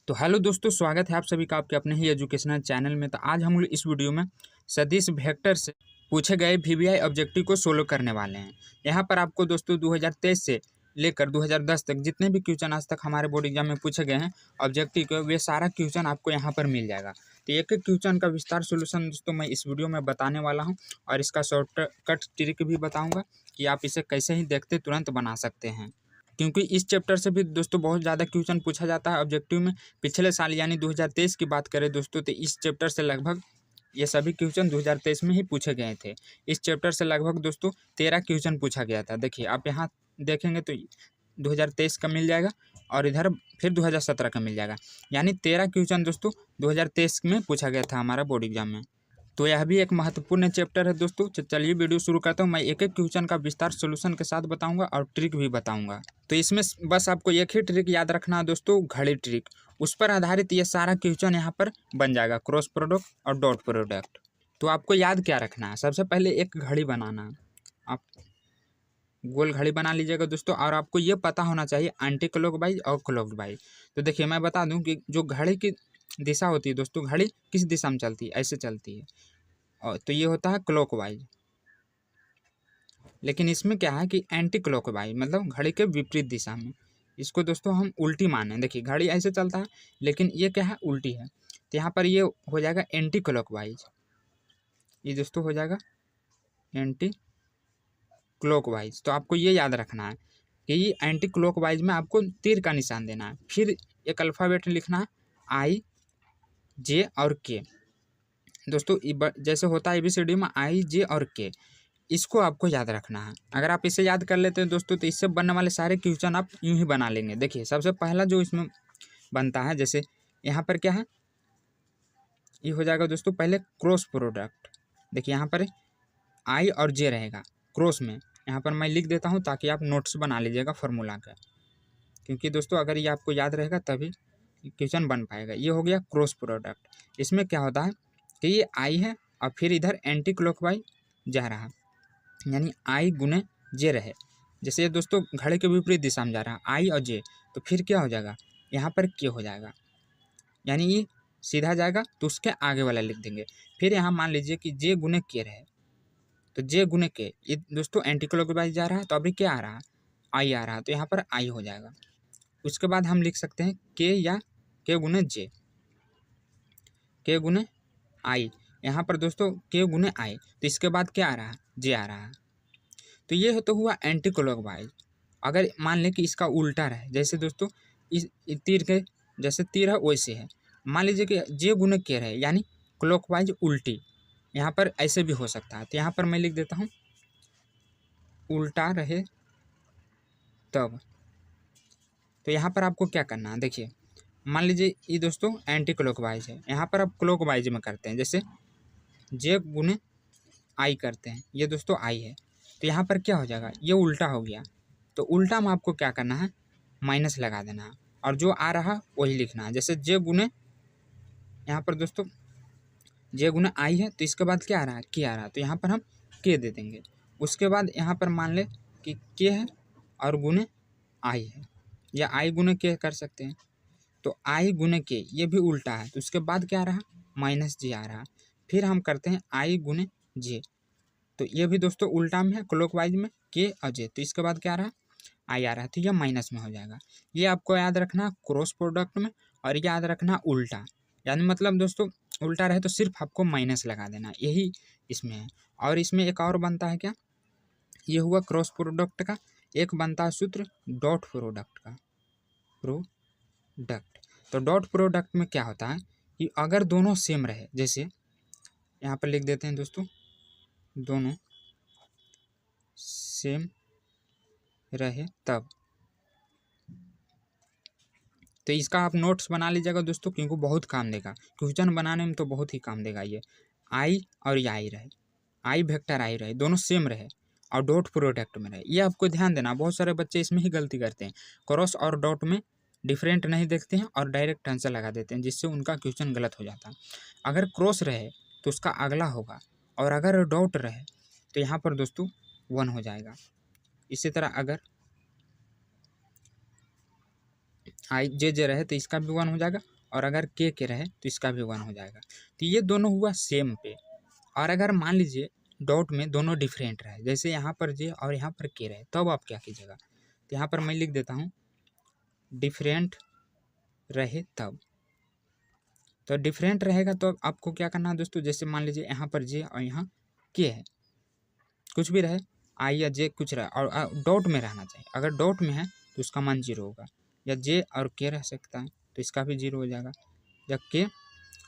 तो हेलो दोस्तों, स्वागत है आप सभी का आपके अपने ही एजुकेशनल चैनल में। तो आज हम लोग इस वीडियो में सदिश वेक्टर से पूछे गए वीवीआई ऑब्जेक्टिव को सोल्व करने वाले हैं। यहाँ पर आपको दोस्तों 2023 से लेकर 2010 तक जितने भी क्वेश्चन आज तक हमारे बोर्ड एग्जाम में पूछे गए हैं ऑब्जेक्टिव के, वे सारा क्वेश्चन आपको यहाँ पर मिल जाएगा। तो एक एक क्वेश्चन का विस्तार सोल्यूशन दोस्तों मैं इस वीडियो में बताने वाला हूँ और इसका शॉर्टकट ट्रिक भी बताऊँगा कि आप इसे कैसे ही देखते तुरंत बना सकते हैं, क्योंकि इस चैप्टर से भी दोस्तों बहुत ज़्यादा क्वेश्चन पूछा जाता है ऑब्जेक्टिव में। पिछले साल यानी 2023 की बात करें दोस्तों, तो इस चैप्टर से लगभग ये सभी क्वेश्चन 2023 में ही पूछे गए थे। इस चैप्टर से लगभग दोस्तों 13 क्वेश्चन पूछा गया था। देखिए आप यहाँ देखेंगे तो 2023 का मिल जाएगा और इधर फिर 2017 का मिल जाएगा, यानी 13 क्वेश्चन दोस्तों 2023 में पूछा गया था हमारा बोर्ड एग्जाम में। तो यह भी एक महत्वपूर्ण चैप्टर है दोस्तों। चलिए वीडियो शुरू करता हूँ। मैं एक एक क्वेश्चन का विस्तार सॉल्यूशन के साथ बताऊंगा और ट्रिक भी बताऊंगा। तो इसमें बस आपको एक ही ट्रिक याद रखना है दोस्तों, घड़ी ट्रिक। उस पर आधारित ये सारा क्वेश्चन यहाँ पर बन जाएगा, क्रॉस प्रोडक्ट और डॉट प्रोडक्ट। तो आपको याद क्या रखना है, सबसे पहले एक घड़ी बनाना है। आप गोल घड़ी बना लीजिएगा दोस्तों, और आपको ये पता होना चाहिए एंटी क्लॉकवाइज और क्लॉकवाइज। तो देखिए मैं बता दूं कि जो घड़ी की दिशा होती है दोस्तों, घड़ी किस दिशा में चलती है, ऐसे चलती है, और तो ये होता है क्लॉकवाइज। लेकिन इसमें क्या है कि एंटी क्लॉकवाइज मतलब घड़ी के विपरीत दिशा में। इसको दोस्तों हम उल्टी माने। देखिए घड़ी ऐसे चलता है लेकिन ये क्या है, उल्टी है। तो यहाँ पर ये हो जाएगा एंटी क्लॉकवाइज। ये दोस्तों हो जाएगा एंटी क्लॉकवाइज। तो आपको ये याद रखना है कि ये एंटी क्लॉकवाइज में आपको तीर का निशान देना है। फिर एक अल्फ़ाबेट लिखना है, आई जे और के। दोस्तों जैसे होता है ABCD में आई जे और के, इसको आपको याद रखना है। अगर आप इसे याद कर लेते हैं दोस्तों, तो इससे बनने वाले सारे क्वेश्चन आप यूं ही बना लेंगे। देखिए सबसे पहला जो इसमें बनता है, जैसे यहाँ पर क्या है, ये हो जाएगा दोस्तों पहले क्रॉस प्रोडक्ट। देखिए यहाँ पर आई और जे रहेगा क्रॉस में। यहाँ पर मैं लिख देता हूँ ताकि आप नोट्स बना लीजिएगा फार्मूला का, क्योंकि दोस्तों अगर ये आपको याद रहेगा तभी क्वेश्चन बन पाएगा। ये हो गया क्रॉस प्रोडक्ट। इसमें क्या होता है कि ये आई है और फिर इधर एंटी क्लॉकवाइज जा रहा है, यानी आई गुने जे रहे। जैसे ये दोस्तों घड़ी के विपरीत दिशा में जा रहा है, आई और जे, तो फिर क्या हो जाएगा, यहाँ पर के हो जाएगा, यानी ये सीधा जाएगा तो उसके आगे वाला लिख देंगे। फिर यहाँ मान लीजिए कि जे गुने के रहे, तो जे गुने के, ये दोस्तों एंटी क्लॉकवाइज जा रहा है, तो अभी क्या आ रहा है, आई आ रहा है, तो यहाँ पर आई हो जाएगा। उसके बाद हम लिख सकते हैं के या के गुने जे, के गुने आई। यहाँ पर दोस्तों के गुने आई, तो इसके बाद क्या आ रहा है, जे आ रहा है। तो ये तो हुआ एंटी क्लॉकवाइज। अगर मान लें कि इसका उल्टा रहे, जैसे दोस्तों इस तीर के जैसे तीर है वैसे है, मान लीजिए कि जे गुने के रहे यानी क्लॉकवाइज उल्टी, यहाँ पर ऐसे भी हो सकता है। तो यहाँ पर मैं लिख देता हूँ उल्टा रहे तब। तो यहाँ पर आपको क्या करना है, देखिए मान लीजिए ये दोस्तों एंटी क्लॉकवाइज है, यहाँ पर आप क्लॉकवाइज में करते हैं, जैसे जे गुने आई करते हैं, ये दोस्तों आई है, तो यहाँ पर क्या हो जाएगा, ये उल्टा हो गया। तो उल्टा में आपको क्या करना है, माइनस लगा देना है और जो आ रहा वही लिखना है। जैसे जे गुने, यहाँ पर दोस्तों जे गुने आई है, तो इसके बाद क्या आ रहा है, के आ रहा है, तो यहाँ पर हम के दे देंगे। उसके बाद यहाँ पर मान ले कि के है और गुने आई है, या आई गुने के कर सकते हैं। तो आई गुने के ये भी उल्टा है, तो उसके बाद क्या आ रहा, माइनस जे आ रहा। फिर हम करते हैं आई गुने जे, तो ये भी दोस्तों उल्टा में है, क्लॉकवाइज में के और जे, तो इसके बाद क्या आ रहा है, आई आ रहा है, तो यह माइनस में हो जाएगा। ये आपको याद रखना क्रॉस प्रोडक्ट में, और याद रखना उल्टा, यानी मतलब दोस्तों उल्टा रहे तो सिर्फ आपको माइनस लगा देना, यही इसमें है। और इसमें एक और बनता है क्या, ये हुआ क्रॉस प्रोडक्ट का। एक बनता है सूत्र डॉट प्रोडक्ट का, प्रोडक्ट। तो डॉट प्रोडक्ट में क्या होता है कि अगर दोनों सेम रहे, जैसे यहाँ पर लिख देते हैं दोस्तों दोनों सेम रहे तब। तो इसका आप नोट्स बना लीजिएगा दोस्तों, क्योंकि बहुत काम देगा क्वेश्चन बनाने में, तो बहुत ही काम देगा ये। आई और ये आई रहे, आई वेक्टर आई रहे, दोनों सेम रहे और डॉट प्रोडक्ट में रहे, ये आपको ध्यान देना। बहुत सारे बच्चे इसमें ही गलती करते हैं, क्रॉस और डॉट में डिफरेंट नहीं देखते हैं और डायरेक्ट आंसर लगा देते हैं, जिससे उनका क्वेश्चन गलत हो जाता है। अगर क्रॉस रहे तो उसका अगला होगा, और अगर डॉट रहे तो यहाँ पर दोस्तों 1 हो जाएगा। इसी तरह अगर आई जे जे रहे तो इसका भी 1 हो जाएगा, और अगर के रहे तो इसका भी 1 हो जाएगा। तो ये दोनों हुआ सेम पे। और अगर मान लीजिए डॉट में दोनों डिफरेंट रहे, जैसे यहाँ पर जे और यहाँ पर के रहे, तब आप क्या कीजिएगा, तो यहाँ पर मैं लिख देता हूँ डिफरेंट रहे तब। तो डिफरेंट रहेगा तो आपको क्या करना है दोस्तों, जैसे मान लीजिए यहाँ पर जे और यहाँ के है, कुछ भी रहे आई या जे कुछ रहे और डॉट में रहना चाहिए। अगर डॉट में है तो उसका मान 0 होगा, या जे और के रह सकता है तो इसका भी 0 हो जाएगा, या के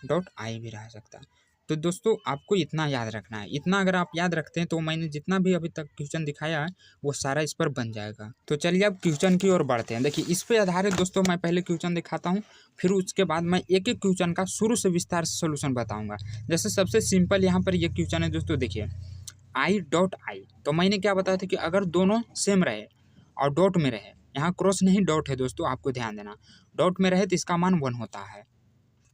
डॉट आई भी रह सकता है। तो दोस्तों आपको इतना याद रखना है। इतना अगर आप याद रखते हैं तो मैंने जितना भी अभी तक क्वेश्चन दिखाया है वो सारा इस पर बन जाएगा। तो चलिए अब क्वेश्चन की ओर बढ़ते हैं। देखिए इस पे आधारित दोस्तों मैं पहले क्वेश्चन दिखाता हूँ, फिर उसके बाद मैं एक एक क्वेश्चन का शुरू से विस्तार से सोल्यूशन बताऊँगा। जैसे सबसे सिंपल यहाँ पर ये क्वेश्चन है दोस्तों, देखिए आई डॉट आई, तो मैंने क्या बताया था कि अगर दोनों सेम रहे और डॉट में रहे, यहाँ क्रॉस नहीं डॉट है दोस्तों, आपको ध्यान देना, डॉट में रहे तो इसका मान 1 होता है।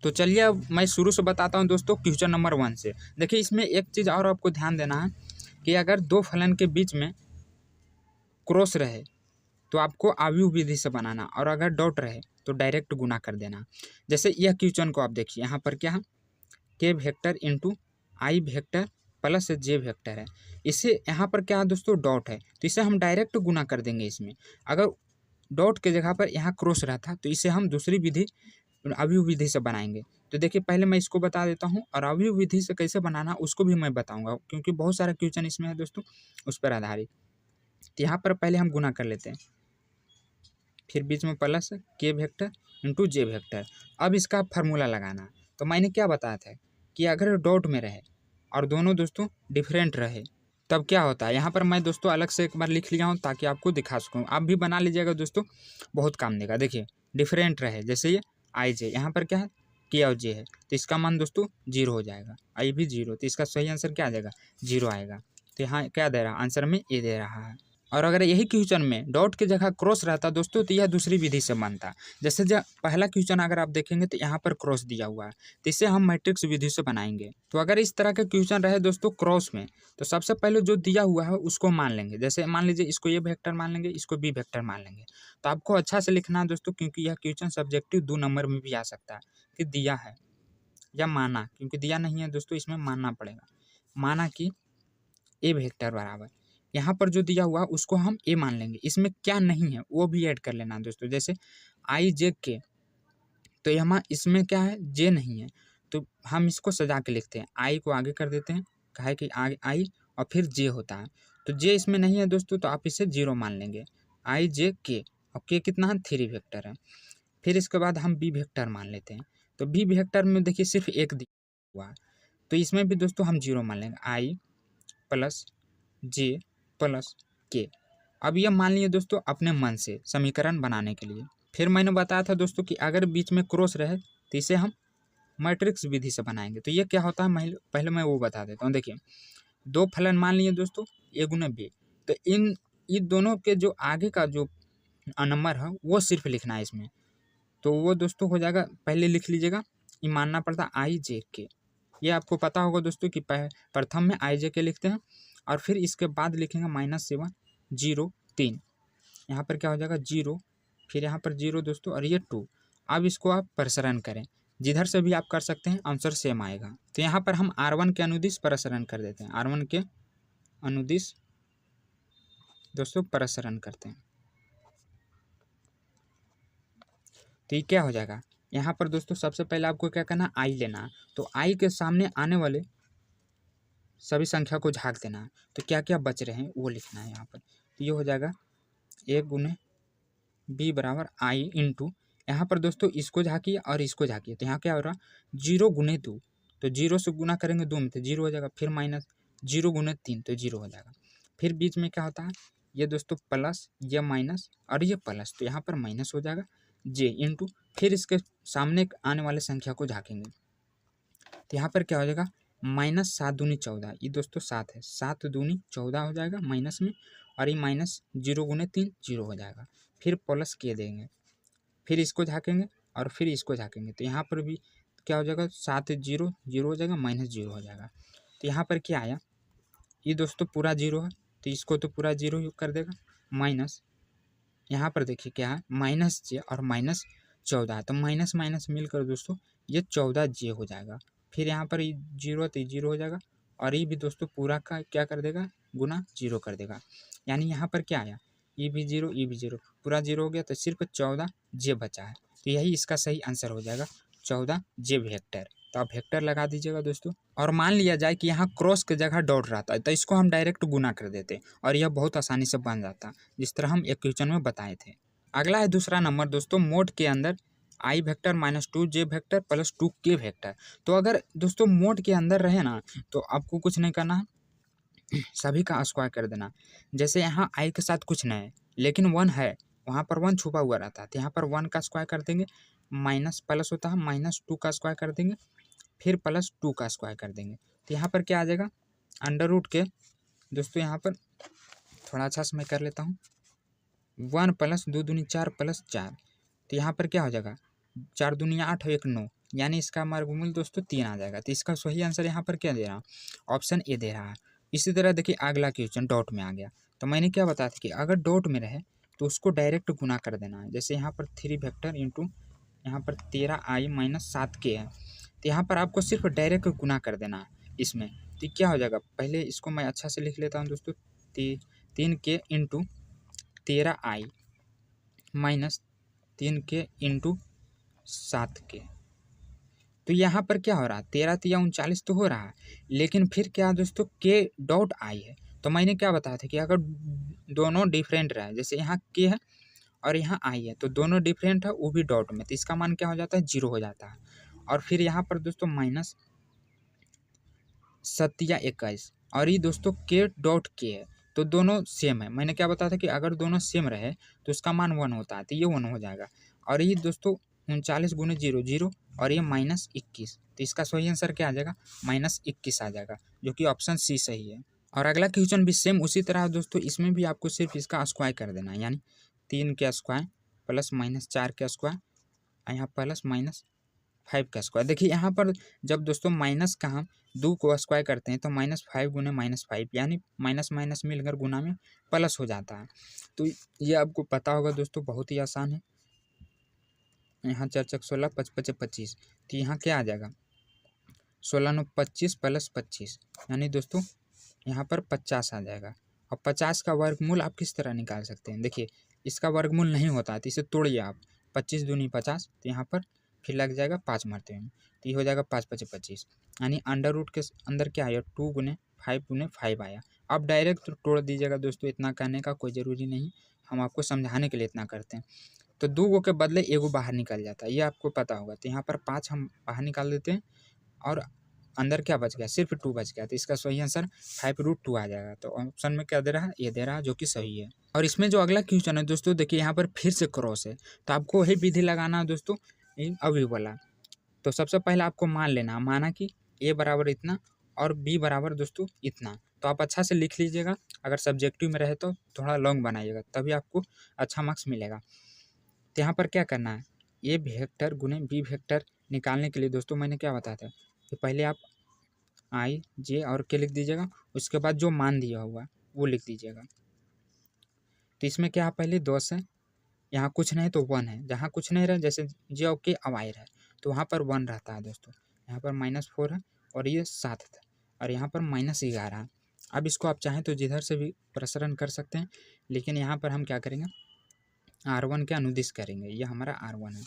तो चलिए अब मैं शुरू से बताता हूं दोस्तों क्वेश्चन नंबर 1 से। देखिए इसमें एक चीज़ और आपको ध्यान देना है कि अगर दो फलन के बीच में क्रॉस रहे तो आपको आव्यूह विधि से बनाना, और अगर डॉट रहे तो डायरेक्ट गुना कर देना। जैसे यह क्वेश्चन को आप देखिए, यहाँ पर क्या है, के वेक्टर इंटू आई वेक्टर प्लस जे वेक्टर है। इसे यहाँ पर क्या है दोस्तों, डॉट है, तो इसे हम डायरेक्ट गुना कर देंगे इसमें। अगर डॉट के जगह पर यहाँ क्रॉस रहता तो इसे हम दूसरी विधि अव्यूह विधि से बनाएंगे। तो देखिए पहले मैं इसको बता देता हूँ, और अव्यूह विधि से कैसे बनाना उसको भी मैं बताऊँगा, क्योंकि बहुत सारा क्वेश्चन इसमें है दोस्तों उस पर आधारित। तो यहाँ पर पहले हम गुना कर लेते हैं, फिर बीच में प्लस के वेक्टर इंटू जे वेक्टर। अब इसका फार्मूला लगाना। तो मैंने क्या बताया था कि अगर डॉट में रहे और दोनों दोस्तों डिफरेंट रहे तब क्या होता है। यहाँ पर मैं दोस्तों अलग से एक बार लिख लिया हूँ ताकि आपको दिखा सकूँ, आप भी बना लीजिएगा दोस्तों, बहुत काम देगा। देखिए डिफरेंट रहे, जैसे ये आई जे, यहाँ पर क्या है के और जे है, तो इसका मान दोस्तों 0 हो जाएगा, आई भी 0, तो इसका सही आंसर क्या आ जाएगा, 0 आएगा। तो यहाँ क्या दे रहा है, आंसर में ए दे रहा है। और अगर यही क्वेश्चन में डॉट की जगह क्रॉस रहता दोस्तों तो यह दूसरी विधि से बनता। जैसे जो पहला क्वेश्चन अगर आप देखेंगे तो यहाँ पर क्रॉस दिया हुआ है, तो इसे हम मैट्रिक्स विधि से बनाएंगे। तो अगर इस तरह का क्वेश्चन रहे दोस्तों क्रॉस में, तो सबसे पहले जो दिया हुआ है उसको मान लेंगे। जैसे मान लीजिए इसको ए वेक्टर मान लेंगे, इसको बी वेक्टर मान लेंगे। तो आपको अच्छा से लिखना है दोस्तों, क्योंकि यह क्वेश्चन सब्जेक्टिव 2 नंबर में भी आ सकता है कि दिया है या माना, क्योंकि दिया नहीं है दोस्तों इसमें मानना पड़ेगा। माना कि ए वेक्टर बराबर यहाँ पर जो दिया हुआ उसको हम ए मान लेंगे, इसमें क्या नहीं है वो भी ऐड कर लेना दोस्तों। जैसे आई जे के, तो यहाँ इसमें क्या है, जे नहीं है, तो हम इसको सजा के लिखते हैं, आई को आगे कर देते हैं, कहे कि आगे आई और फिर जे होता है। तो जे इसमें नहीं है दोस्तों, तो आप इसे 0 मान लेंगे, आई जे के, और के कितना है 3 वेक्टर है। फिर इसके बाद हम बी वेक्टर मान लेते हैं। तो बी वेक्टर में देखिए सिर्फ एक दिया हुआ है, तो इसमें भी दोस्तों हम 0 मान लेंगे, आई प्लस जे प्लस के। अब ये मान लिए दोस्तों अपने मन से समीकरण बनाने के लिए। फिर मैंने बताया था दोस्तों कि अगर बीच में क्रॉस रहे तो इसे हम मैट्रिक्स विधि से बनाएंगे। तो ये क्या होता है, पहले मैं वो बता देता हूँ। देखिए दो फलन मान लिए दोस्तों ए गुना बी, तो इन दोनों के जो आगे का जो नंबर है वो सिर्फ लिखना है इसमें। तो वो दोस्तों हो जाएगा, पहले लिख लीजिएगा, ये मानना पड़ता आई जे के। ये आपको पता होगा दोस्तों कि प्रथम में आई जे के लिखते हैं, और फिर इसके बाद लिखेंगे -7 0 3, यहाँ पर क्या हो जाएगा 0, फिर यहाँ पर 0 दोस्तों, और ये 2। अब इसको आप प्रसरण करें, जिधर से भी आप कर सकते हैं, आंसर सेम आएगा। तो यहाँ पर हम R1 के अनुदिश प्रसरण कर देते हैं, R1 के अनुदिश दोस्तों प्रसरण करते हैं। तो ये क्या हो जाएगा, यहाँ पर दोस्तों सबसे पहले आपको क्या करना, आई लेना। तो आई के सामने आने वाले सभी संख्या को झाँक देना है, तो क्या क्या बच रहे हैं वो लिखना है यहाँ पर। तो ये हो जाएगा ए गुने बी बराबर आई इंटू, यहाँ पर दोस्तों इसको झाँकिए और इसको झाँकिए, तो यहाँ क्या हो रहा 0 गुने 2, तो 0 से गुना करेंगे 2 में तो 0 हो जाएगा, फिर माइनस 0 गुने 3 तो 0 हो जाएगा। फिर बीच में क्या होता है, ये दोस्तों प्लस, ये माइनस और ये प्लस, तो यहाँ पर माइनस हो जाएगा जे इंटू, फिर इसके सामने आने वाले संख्या को झाँकेंगे, तो यहाँ पर क्या हो जाएगा -7 दूनी 14, ये दोस्तों 7 है, 7 दूनी 14 हो जाएगा माइनस में, और ये माइनस 0 गुने 3 0 हो जाएगा, फिर प्लस के देंगे, फिर इसको झाँकेंगे और फिर इसको झाँकेंगे, तो यहाँ पर भी क्या हो जाएगा 7 0 0 हो जाएगा, -0 हो जाएगा। तो यहाँ पर क्या आया, ये दोस्तों पूरा 0 है, तो इसको तो पूरा 0 कर देगा, माइनस यहाँ पर देखिए क्या है -j और 14 है, तो माइनस माइनस मिलकर दोस्तों ये 14J हो जाएगा। फिर यहाँ पर जीरो तो जीरो हो जाएगा, और ये भी दोस्तों पूरा का क्या कर देगा, गुना जीरो कर देगा। यानी यहाँ पर क्या आया, ये भी जीरो, ये भी जीरो, पूरा जीरो हो गया, तो सिर्फ 14J बचा है। तो यही इसका सही आंसर हो जाएगा, 14J वेक्टर। तो आप वेक्टर लगा दीजिएगा दोस्तों। और मान लिया जाए कि यहाँ क्रॉस की जगह डॉट रहता है, तो इसको हम डायरेक्ट गुना कर देते और यह बहुत आसानी से बन जाता, जिस तरह हम एक क्वेश्चन में बताए थे। अगला है दूसरा नंबर दोस्तों, मोड के अंदर I vector minus 2J vector plus 2K vector. तो अगर दोस्तों मोड के अंदर रहे ना, तो आपको कुछ नहीं करना है, सभी का स्क्वायर कर देना। जैसे यहाँ I के साथ कुछ नहीं है, लेकिन 1 है, वहाँ पर 1 छुपा हुआ रहता है, तो यहाँ पर 1 का स्क्वायर कर देंगे, माइनस प्लस होता है, -2 का स्क्वायर कर देंगे, फिर +2 का स्क्वायर कर देंगे। तो यहाँ पर क्या आ जाएगा, अंडर रूट के दोस्तों, यहाँ पर थोड़ा अच्छा से मैं कर लेता हूँ, 1 + 2 दूनी 4 + 4। तो यहाँ पर क्या हो जाएगा, 4 दूनी 8 और 1 9, यानी इसका वर्गमूल दोस्तों 3 आ जाएगा। तो इसका सही आंसर यहाँ पर क्या दे रहा है, ऑप्शन ए दे रहा है। इसी तरह देखिए अगला क्वेश्चन डॉट में आ गया, तो मैंने क्या बताया था कि अगर डॉट में रहे तो उसको डायरेक्ट गुना कर देना है। जैसे यहाँ पर 3 वेक्टर इंटू यहाँ पर 13I - 7K है, तो यहाँ पर आपको सिर्फ डायरेक्ट गुना कर देना है इसमें। तो क्या हो जाएगा, पहले इसको मैं अच्छा से लिख लेता हूँ दोस्तों, 3K into 13I - 3K into 7K। तो यहाँ पर क्या हो रहा है, 13 तिया 39 तो हो रहा है, लेकिन फिर क्या दोस्तों K डॉट I है। तो मैंने क्या बताया था कि अगर दोनों डिफरेंट रहे, जैसे यहाँ K है और यहाँ I है, तो दोनों डिफरेंट है, वो भी डॉट में, तो इसका मान क्या हो जाता है, 0 हो जाता है। और फिर यहाँ पर दोस्तों -7 और ये दोस्तों K डॉट K है, तो दोनों सेम है। मैंने क्या बताया था कि अगर दोनों सेम रहे तो उसका मान 1 होता है, तो ये 1 हो जाएगा। और ये दोस्तों 39 × 0 0 और ये -21, तो इसका सही आंसर क्या आ जाएगा, -21 आ जाएगा, जो कि ऑप्शन सी सही है। और अगला क्वेश्चन भी सेम उसी तरह दोस्तों, इसमें भी आपको सिर्फ इसका स्क्वायर कर देना है, यानी 3 का स्क्वायर प्लस -4 का स्क्वायर, यहाँ प्लस -5 का स्क्वायर। देखिए यहाँ पर जब दोस्तों माइनस का हम 2 को स्क्वायर करते हैं तो -5 × -5, यानी माइनस माइनस मिलकर गुना में प्लस हो जाता है। तो ये आपको पता होगा दोस्तों, बहुत ही आसान है। यहाँ 4 × 16 5 × 25, तो यहाँ क्या आ जाएगा, 16 × 25 + 25, यानी दोस्तों यहाँ पर 50 आ जाएगा। और 50 का वर्गमूल आप किस तरह निकाल सकते हैं, देखिए इसका वर्गमूल नहीं होता है, तो इसे तोड़िए आप, 25 दूनी 50, तो यहाँ पर फिर लग जाएगा 5 मरते में, तो ये हो जाएगा 5 × 25, यानी अंडर रूट के अंदर क्या आया, 2 × 5 × 5 आया। आप डायरेक्ट तोड़ दीजिएगा दोस्तों, इतना करने का कोई ज़रूरी नहीं, हम आपको समझाने के लिए इतना करते हैं। तो 2 गो के बदले एगो बाहर निकल जाता है, ये आपको पता होगा। तो यहाँ पर 5 हम बाहर निकाल देते हैं और अंदर क्या बच गया, सिर्फ 2 बच गया, तो इसका सही आंसर 5√2 आ जाएगा। तो ऑप्शन में क्या दे रहा है, ये दे रहा है, जो कि सही है। और इसमें जो अगला क्वेश्चन है दोस्तों, देखिए यहाँ पर फिर से क्रॉस है, तो आपको वही विधि लगाना है दोस्तों, अभी वाला। तो सबसे पहले आपको मान लेना, माना कि A बराबर इतना और B बराबर दोस्तों इतना। तो आप अच्छा से लिख लीजिएगा, अगर सब्जेक्टिव में रहे तो थोड़ा लॉन्ग बनाइएगा, तभी आपको अच्छा मार्क्स मिलेगा। तो यहाँ पर क्या करना है, A वेक्टर गुने B वेक्टर निकालने के लिए दोस्तों मैंने क्या बताया था कि पहले आप I J और K लिख दीजिएगा, उसके बाद जो मान दिया हुआ वो लिख दीजिएगा। तो इसमें क्या है, पहले 10 है, यहाँ कुछ नहीं तो 1 है, जहाँ कुछ नहीं रहा जैसे J और K अब I है, तो वहाँ पर 1 रहता है दोस्तों। यहाँ पर -4 है और ये 7 था, और यहाँ पर -11 है। अब इसको आप चाहें तो जिधर से भी प्रसरण कर सकते हैं, लेकिन यहाँ पर हम क्या करेंगे, R1 के अनुदिश करेंगे, ये हमारा R1 है।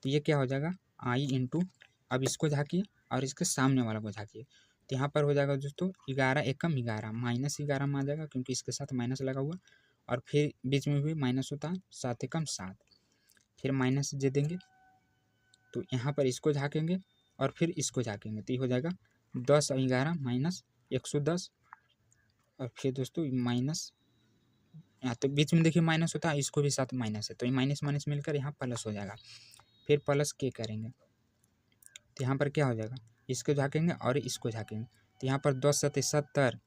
तो ये क्या हो जाएगा, I इंटू, अब इसको झाँकिए और इसके सामने वाला को झाँकिए, तो यहाँ पर हो जाएगा दोस्तों 11 एकम 11, -11 में आ जाएगा क्योंकि इसके साथ माइनस लगा हुआ, और फिर बीच में भी माइनस होता है, 7 एकम 7, फिर माइनस दे देंगे, तो यहाँ पर इसको झाँकेंगे और फिर इसको झाँकेंगे, तो ये हो जाएगा 10 और 11 -110, और फिर दोस्तों माइनस, यहाँ तो बीच में देखिए माइनस होता है, इसको भी साथ माइनस है, तो ये माइनस माइनस मिलकर यहाँ प्लस हो जाएगा, फिर प्लस के करेंगे, तो यहाँ पर क्या हो जाएगा, इसको झाँकेंगे और इसको झाँकेंगे, तो यहाँ पर 10 × 70,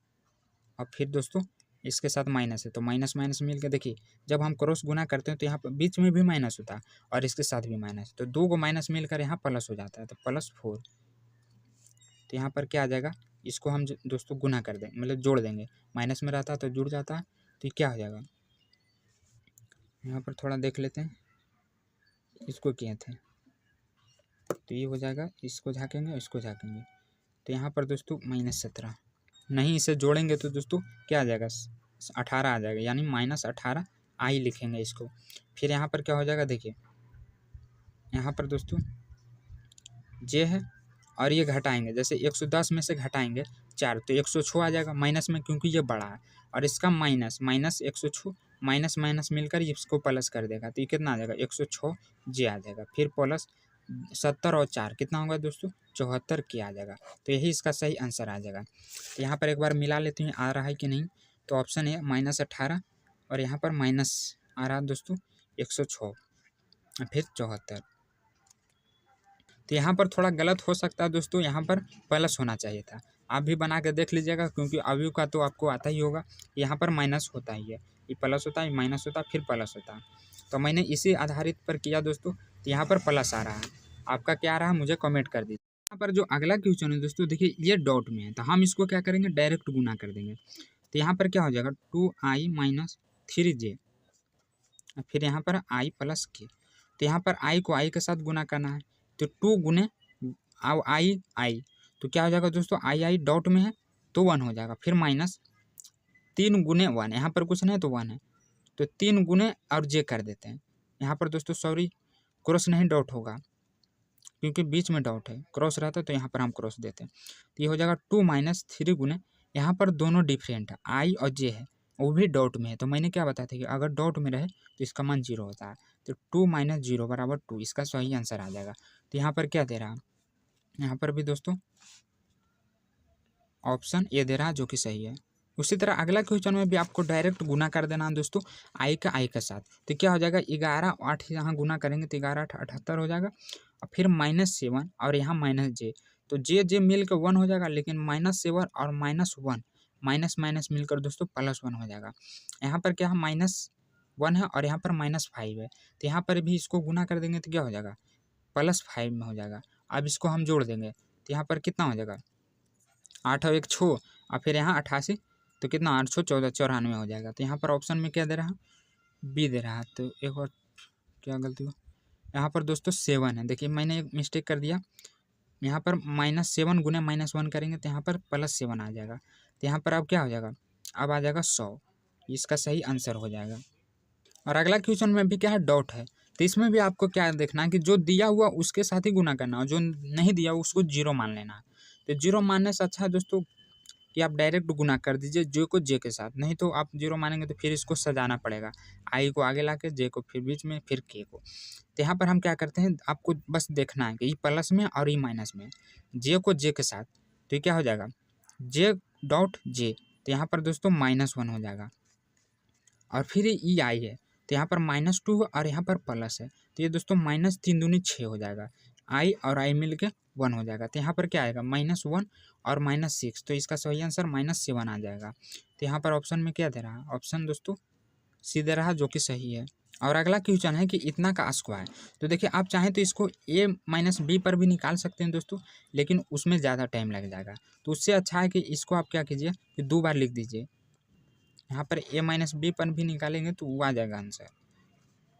और फिर दोस्तों इसके साथ माइनस है, तो माइनस माइनस मिल के देखिए जब हम क्रॉस गुना करते हैं तो यहाँ पर बीच में भी माइनस होता है और इसके साथ भी माइनस, तो 2 को माइनस मिलकर यहाँ प्लस हो जाता है, तो +4। तो यहाँ पर क्या आ जाएगा, इसको हम दोस्तों गुना कर देंगे, मतलब जोड़ देंगे, माइनस में रहता है तो जुड़ जाता है, तो क्या हो जाएगा, यहाँ पर थोड़ा देख लेते हैं, इसको किए थे, तो ये हो जाएगा, इसको झाँकेंगे, इसको झाँकेंगे, तो यहाँ पर दोस्तों -17 नहीं, इसे जोड़ेंगे तो दोस्तों क्या आ जाएगा, 18 आ जाएगा, यानी -18 आई लिखेंगे इसको। फिर यहाँ पर क्या हो जाएगा, देखिए यहाँ पर दोस्तों जे है और ये घटाएंगे, जैसे 110 में से घटाएंगे 4 तो 106 आ जाएगा माइनस में, क्योंकि ये बड़ा है, और इसका माइनस 106 माइनस माइनस मिलकर इसको प्लस कर देगा, तो ये कितना आ जाएगा 106 जे आ जाएगा। फिर प्लस 70 और 4 कितना होगा दोस्तों 74 के आ जाएगा, तो यही इसका सही आंसर आ जाएगा। तो यहाँ पर एक बार मिला लेते हैं आ रहा है कि नहीं, तो ऑप्शन है -18 और यहाँ पर माइनस आ रहा है दोस्तों 106 फिर 74। तो यहाँ पर थोड़ा गलत हो सकता है दोस्तों, यहाँ पर प्लस होना चाहिए था, आप भी बना के देख लीजिएगा, क्योंकि अवयव का तो आपको आता ही होगा, यहाँ पर माइनस होता ही है, ये प्लस होता है, माइनस होता है, फिर प्लस होता है, तो मैंने इसी आधारित पर किया दोस्तों, तो यहाँ पर प्लस आ रहा है। आपका क्या आ रहा है मुझे कमेंट कर दीजिए। यहाँ पर जो अगला क्वेश्चन है दोस्तों, देखिए ये डॉट में है, तो हम इसको क्या करेंगे डायरेक्ट गुना कर देंगे, तो यहाँ पर क्या हो जाएगा 2i - 3j, फिर यहाँ पर i + k, तो यहाँ पर i को i के साथ गुना करना है, तो 2 गुने आई, तो क्या हो जाएगा दोस्तों आई डॉट में है तो 1 हो जाएगा, फिर -3 गुने 1, यहाँ पर कुछ नहीं तो 1 है, तो 3 गुने और जे कर देते हैं, यहाँ पर दोस्तों सॉरी क्रॉस नहीं डॉट होगा, क्योंकि बीच में डॉट है, क्रॉस रहता है तो यहाँ पर हम क्रॉस देते हैं, तो ये हो जाएगा 2 - 3 गुने, यहाँ पर दोनों डिफरेंट है, आई और जे है, वो भी डॉट में है, तो मैंने क्या बताया था कि अगर डॉट में रहे तो इसका मान 0 होता है, तो 2 - 0 = 2, इसका सही आंसर आ जाएगा। तो यहाँ पर क्या दे रहा है, यहाँ पर भी दोस्तों ऑप्शन ए दे रहा है जो कि सही है। उसी तरह अगला क्वेश्चन में भी आपको डायरेक्ट गुना कर देना है दोस्तों आई के साथ, तो क्या हो जाएगा 11 8 यहाँ गुना करेंगे तो 11 8 78 हो जाएगा, और फिर -7 और यहाँ -j, तो जे मिल कर 1 हो जाएगा, लेकिन -7 और -1 माइनस माइनस मिलकर दोस्तों +1 हो जाएगा। यहाँ पर क्या है -1 है और यहाँ पर -5 है, तो यहाँ पर भी इसको गुना कर देंगे तो क्या हो जाएगा +5 में हो जाएगा। अब इसको हम जोड़ देंगे तो यहाँ पर कितना हो जाएगा 8 और 1 6 और फिर यहाँ 88, तो कितना 8 6 14 94 हो जाएगा। तो यहाँ पर ऑप्शन में क्या दे रहा है बी दे रहा है, तो एक और क्या गलती हुआ यहाँ पर दोस्तों 7 है, देखिए मैंने एक मिस्टेक कर दिया, यहाँ पर -7 गुने -1 करेंगे तो यहाँ पर +7 आ जाएगा, तो यहाँ पर अब क्या हो जाएगा अब आ जाएगा 100, इसका सही आंसर हो जाएगा। और अगला क्वेश्चन में भी क्या है डॉट है, तो इसमें भी आपको क्या देखना है कि जो दिया हुआ उसके साथ ही गुना करना है, जो नहीं दिया उसको 0 मान लेना है। तो 0 मानने से अच्छा है दोस्तों कि आप डायरेक्ट गुना कर दीजिए जे को जे के साथ, नहीं तो आप 0 मानेंगे तो फिर इसको सजाना पड़ेगा, आई को आगे ला के जे को फिर बीच में फिर के को। तो यहाँ पर हम क्या करते हैं आपको बस देखना है कि ये प्लस में और ये माइनस में, जे को जे के साथ, तो ये क्या हो जाएगा जे डॉट जे, तो यहाँ पर दोस्तों -1 हो जाएगा, और फिर ये आई है तो यहाँ पर -2 और यहाँ पर प्लस है, तो ये दोस्तों -3 दूनी 6 हो जाएगा, आई और आई मिल के 1 हो जाएगा, तो यहाँ पर क्या आएगा -1 और -6, तो इसका सही आंसर -7 आ जाएगा। तो यहाँ पर ऑप्शन में क्या दे रहा है ऑप्शन दोस्तों सी दे रहा है जो कि सही है। और अगला क्वेश्चन है कि इतना का स्क्वायर, तो देखिए आप चाहें तो इसको a - b पर भी निकाल सकते हैं दोस्तों, लेकिन उसमें ज़्यादा टाइम लग जाएगा, तो उससे अच्छा है कि इसको आप क्या कीजिए कि 2 बार लिख दीजिए, यहाँ पर a - b पर भी निकालेंगे तो वो आ जाएगा आंसर,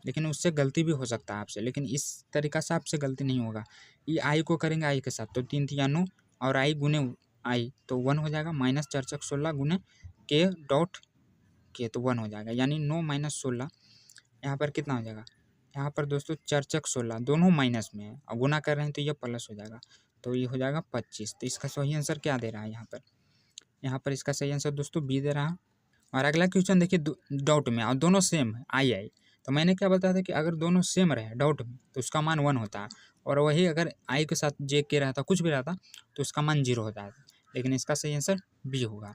लेकिन उससे गलती भी हो सकता है आपसे, लेकिन इस तरीक़ा से आपसे गलती नहीं होगा। ये आई को करेंगे आई के साथ तो 3 3 9 और आई गुने आई तो 1 हो जाएगा, -4 4 16 गुने के डॉट के तो 1 हो जाएगा, यानी 9 - 16 यहाँ पर कितना हो जाएगा, यहाँ पर दोस्तों 4 4 16 दोनों माइनस में है और गुना कर रहे हैं तो ये प्लस हो जाएगा, तो ये हो जाएगा 25। तो इसका सही आंसर क्या दे रहा है यहाँ पर इसका सही आंसर दोस्तों बी दे रहा है। और अगला क्वेश्चन देखिए डॉट में और दोनों सेम है आई, तो मैंने क्या बताया था कि अगर दोनों सेम रहे डॉट में तो उसका मान 1 होता है, और वही अगर आई के साथ जे के रहता कुछ भी रहता तो उसका मान 0 होता है, लेकिन इसका सही आंसर बी होगा।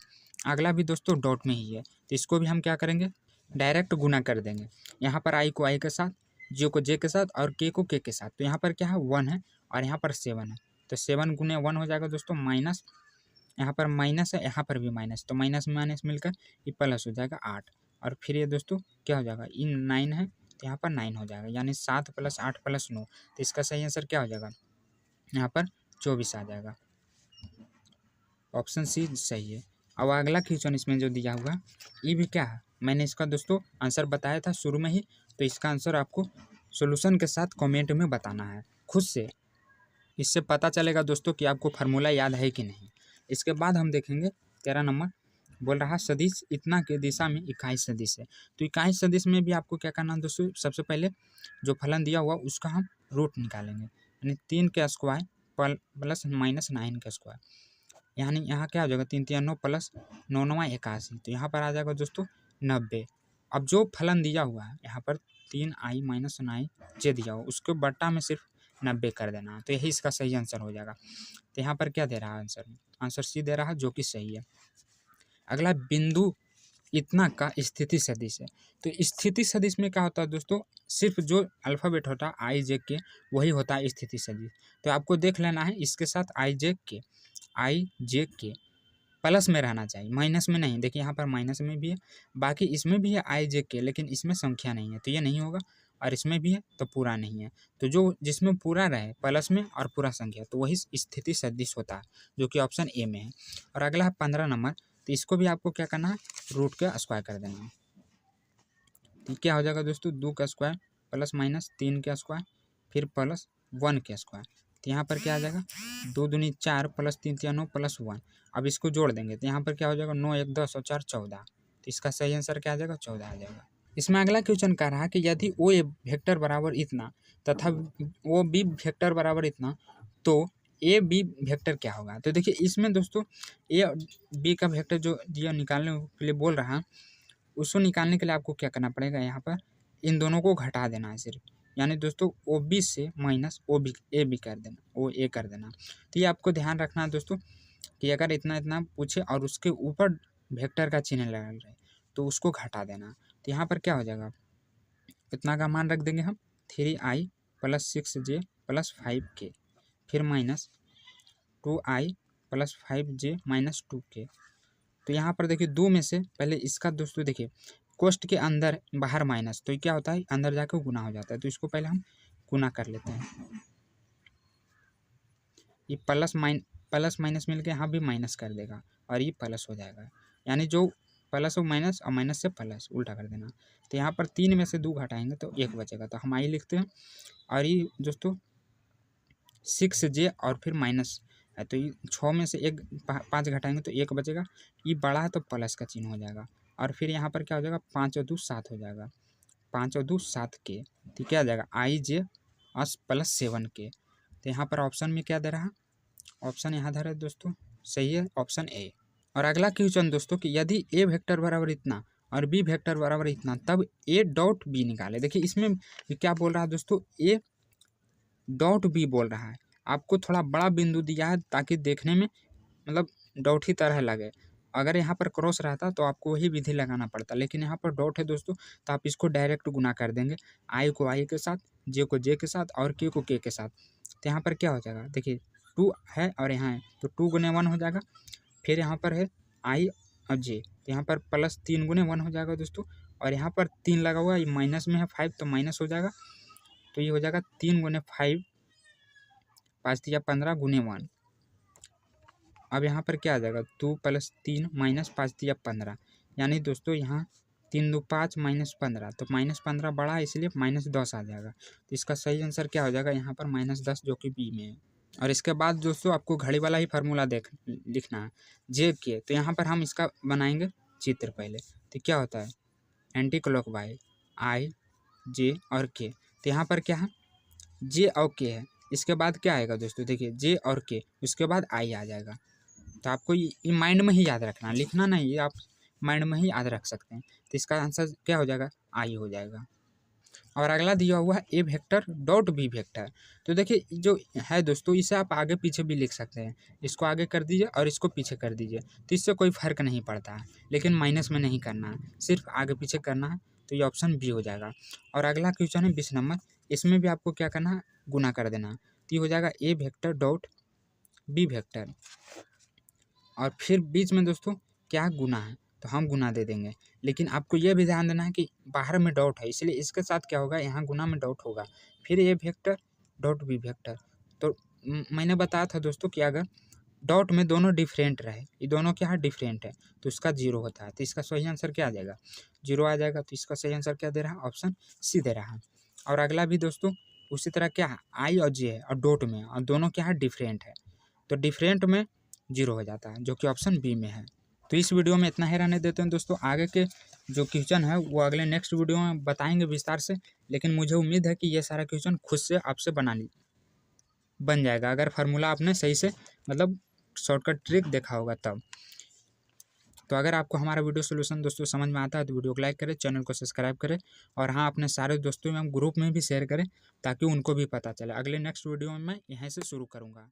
अगला भी दोस्तों डॉट में ही है, तो इसको भी हम क्या करेंगे डायरेक्ट गुना कर देंगे, यहाँ पर आई को आई के साथ, जे को जे के साथ और के को के साथ, तो यहाँ पर क्या है 1 है और यहाँ पर 7 है, तो 7 गुने 1 हो जाएगा दोस्तों माइनस, यहाँ पर माइनस है यहाँ पर भी माइनस, तो माइनस माइनस मिलकर ये प्लस हो जाएगा 8, और फिर ये दोस्तों क्या हो जाएगा ये 9 है तो यहाँ पर 9 हो जाएगा, यानी 7 + 8 + 9, तो इसका सही आंसर क्या हो जाएगा यहाँ पर 24 आ जाएगा, ऑप्शन सी सही है। अब अगला क्वेश्चन इसमें जो दिया हुआ ये भी क्या है, मैंने इसका दोस्तों आंसर बताया था शुरू में ही, तो इसका आंसर आपको सॉल्यूशन के साथ कमेंट में बताना है खुद से। इससे पता चलेगा दोस्तों कि आपको फार्मूला याद है कि नहीं। इसके बाद हम देखेंगे 13 नंबर बोल रहा सदिश इतना के दिशा में इकाई सदिश है। तो इकाई सदिश में भी आपको क्या करना है दोस्तों, सबसे पहले जो फलन दिया हुआ उसका हम रूट निकालेंगे, यानी 3 का स्क्वायर प्लस -9 का स्क्वायर, यानी यहाँ क्या हो जाएगा 3 3 9 प्लस 9 9 81। तो यहाँ पर आ जाएगा दोस्तों 90। अब जो फलन दिया हुआ है यहाँ पर 3i - 9j दिया हुआ उसको बट्टा में सिर्फ 90 कर देना है, तो यही इसका सही आंसर हो जाएगा। तो यहाँ पर क्या दे रहा है आंसर सी दे रहा है, जो कि सही है। अगला बिंदु इतना का स्थिति सदिश है। तो स्थिति सदिश में क्या होता है दोस्तों, सिर्फ जो अल्फ़ाबेट होता है आई जे के वही होता है स्थिति सदिश। तो आपको देख लेना है इसके साथ आई जे के प्लस में रहना चाहिए, माइनस में नहीं। देखिए यहाँ पर माइनस में भी है, बाकी इसमें भी है आई जे के, लेकिन इसमें संख्या नहीं है तो ये नहीं होगा, और इसमें भी है तो पूरा नहीं है। तो जो जिसमें पूरा रहे प्लस में और पूरा संख्या तो वही स्थिति सदिश होता है, जो कि ऑप्शन ए में है। और अगला है 15 नंबर, तो इसको भी आपको क्या करना है, रूट का स्क्वायर कर देना है। तो क्या हो जाएगा दोस्तों, 2 का स्क्वायर प्लस माइनस 3 का स्क्वायर फिर प्लस 1 का स्क्वायर। तो यहाँ पर क्या आ जाएगा 2 दूनी 4 प्लस 3 3 9 प्लस 1। अब इसको जोड़ देंगे तो यहाँ पर क्या हो जाएगा 9 1 10 और 4 14। तो इसका सही आंसर क्या आ जाएगा 14 आ जाएगा। इसमें अगला क्वेश्चन कह रहा है कि यदि ओ ए वेक्टर बराबर इतना तथा ओ बी वेक्टर बराबर इतना तो ए बी वेक्टर क्या होगा। तो देखिए इसमें दोस्तों ए बी का वेक्टर जो दिया निकालने के लिए बोल रहा है, उसको निकालने के लिए आपको क्या करना पड़ेगा, यहाँ पर इन दोनों को घटा देना है सिर्फ, यानी दोस्तों ओ बी से minus O B A B कर देना, ओ ए कर देना। तो ये आपको ध्यान रखना है दोस्तों कि अगर इतना इतना पूछे और उसके ऊपर वेक्टर का चिन्ह लगा रहे तो उसको घटा देना। तो यहाँ पर क्या हो जाएगा, इतना का मान रख देंगे हम 3i plus 6j plus 5k फिर minus 2i plus 5j minus 2k। तो यहाँ पर देखिए 2 में से पहले इसका दोस्तों देखिए कोष्ठ के अंदर बाहर माइनस, तो ये क्या होता है अंदर जाकर गुना हो जाता है। तो इसको पहले हम गुना कर लेते हैं, ये प्लस माइनस मिल के यहाँ भी माइनस कर देगा और ये प्लस हो जाएगा, यानी जो प्लस हो माइनस और माइनस से प्लस उल्टा कर देना। तो यहाँ पर 3 में से 2 घटाएंगे तो 1 बचेगा, तो हम आई लिखते हैं। और ये दोस्तों 6j और फिर माइनस है, तो ये 6 में से 5 घटाएंगे तो 1 बचेगा, ये बड़ा है तो प्लस का चिन्ह हो जाएगा। और फिर यहाँ पर क्या हो जाएगा 5 और 2 7 हो जाएगा, 5 और 2 7 के, तो क्या आ जाएगा i j प्लस 7 के। तो यहाँ पर ऑप्शन में क्या दे रहा है, ऑप्शन यहाँ दे रहा है दोस्तों सही है ऑप्शन ए। और अगला क्वेश्चन दोस्तों कि यदि ए वेक्टर बराबर इतना और बी वेक्टर बराबर इतना तब ए डॉट बी निकाले। देखिए इसमें क्या बोल रहा है दोस्तों, ए डॉट बी बोल रहा है, आपको थोड़ा बड़ा बिंदु दिया है ताकि देखने में मतलब डॉट ही तरह लगे। अगर यहाँ पर क्रॉस रहता तो आपको वही विधि लगाना पड़ता, लेकिन यहाँ पर डॉट है दोस्तों तो आप इसको डायरेक्ट गुना कर देंगे, आई को आई के साथ, जे को जे के साथ और के को के के साथ। तो यहाँ पर क्या हो जाएगा, देखिए 2 है और यहाँ है तो 2 गुने 1 हो जाएगा, फिर यहाँ पर है आई और जे तो यहाँ पर प्लस 3 गुने 1 हो जाएगा दोस्तों, और यहाँ पर 3 लगा हुआ है, ये माइनस में है 5 तो माइनस हो जाएगा, तो ये हो जाएगा 3 गुने 5 5 दिया 15 गुने 1। अब यहाँ पर क्या आ जाएगा 2 प्लस 3 माइनस 5 दिया 15, यानी दोस्तों यहाँ 3 2 5 माइनस 15, तो माइनस 15 बड़ा है इसलिए माइनस 10 आ जाएगा। तो इसका सही आंसर क्या हो जाएगा यहाँ पर माइनस 10, जो कि बी में है। और इसके बाद दोस्तों आपको घड़ी वाला ही फार्मूला लिखना है जे के। तो यहाँ पर हम इसका बनाएंगे चित्र पहले। तो क्या होता है एंटी क्लॉकवाइज आई जे और के, तो यहाँ पर क्या है जे और के है, इसके बाद क्या आएगा दोस्तों, देखिए जे और के उसके बाद आई आ जाएगा। तो आपको ये माइंड में ही याद रखना, लिखना नहीं, ये आप माइंड में ही याद रख सकते हैं। तो इसका आंसर क्या हो जाएगा आई हो जाएगा। और अगला दिया हुआ है ए वेक्टर डॉट बी वेक्टर। तो देखिए जो है दोस्तों इसे आप आगे पीछे भी लिख सकते हैं, इसको आगे कर दीजिए और इसको पीछे कर दीजिए, तो इससे कोई फर्क नहीं पड़ता है, लेकिन माइनस में नहीं करना है, सिर्फ आगे पीछे करना है। तो ये ऑप्शन बी हो जाएगा। और अगला क्वेश्चन है 20 नंबर, इसमें भी आपको क्या करना है गुना कर देना। तो ये हो जाएगा ए वेक्टर डॉट बी वेक्टर, और फिर बीच में दोस्तों क्या गुना है तो हम गुना दे देंगे, लेकिन आपको यह भी ध्यान देना है कि बाहर में डॉट है इसलिए इसके साथ क्या होगा यहाँ गुना में डॉट होगा, फिर ए वेक्टर डॉट बी वेक्टर। तो मैंने बताया था दोस्तों कि अगर डॉट में दोनों डिफरेंट रहे, ये दोनों क्या है डिफरेंट है, तो इसका 0 होता है। तो इसका सही आंसर क्या आ जाएगा 0 आ जाएगा। तो इसका सही आंसर क्या दे रहा है ऑप्शन सी दे रहा है। और अगला भी दोस्तों उसी तरह क्या है, आई और जे है और डॉट में है और दोनों क्या है डिफरेंट है, तो डिफरेंट में 0 हो जाता है, जो कि ऑप्शन बी में है। तो इस वीडियो में इतना ही रहने देते हैं दोस्तों, आगे के जो क्वेश्चन है वो अगले नेक्स्ट वीडियो में बताएंगे विस्तार से, लेकिन मुझे उम्मीद है कि ये सारा क्वेश्चन खुद से आपसे बन जाएगा, अगर फार्मूला आपने सही से मतलब शॉर्टकट ट्रिक देखा होगा तब। तो अगर आपको हमारा वीडियो सोल्यूशन दोस्तों समझ में आता है तो वीडियो को लाइक करें, चैनल को सब्सक्राइब करें और हाँ अपने सारे दोस्तों में ग्रुप में भी शेयर करें ताकि उनको भी पता चले। अगले नेक्स्ट वीडियो में मैं यहीं से शुरू करूँगा।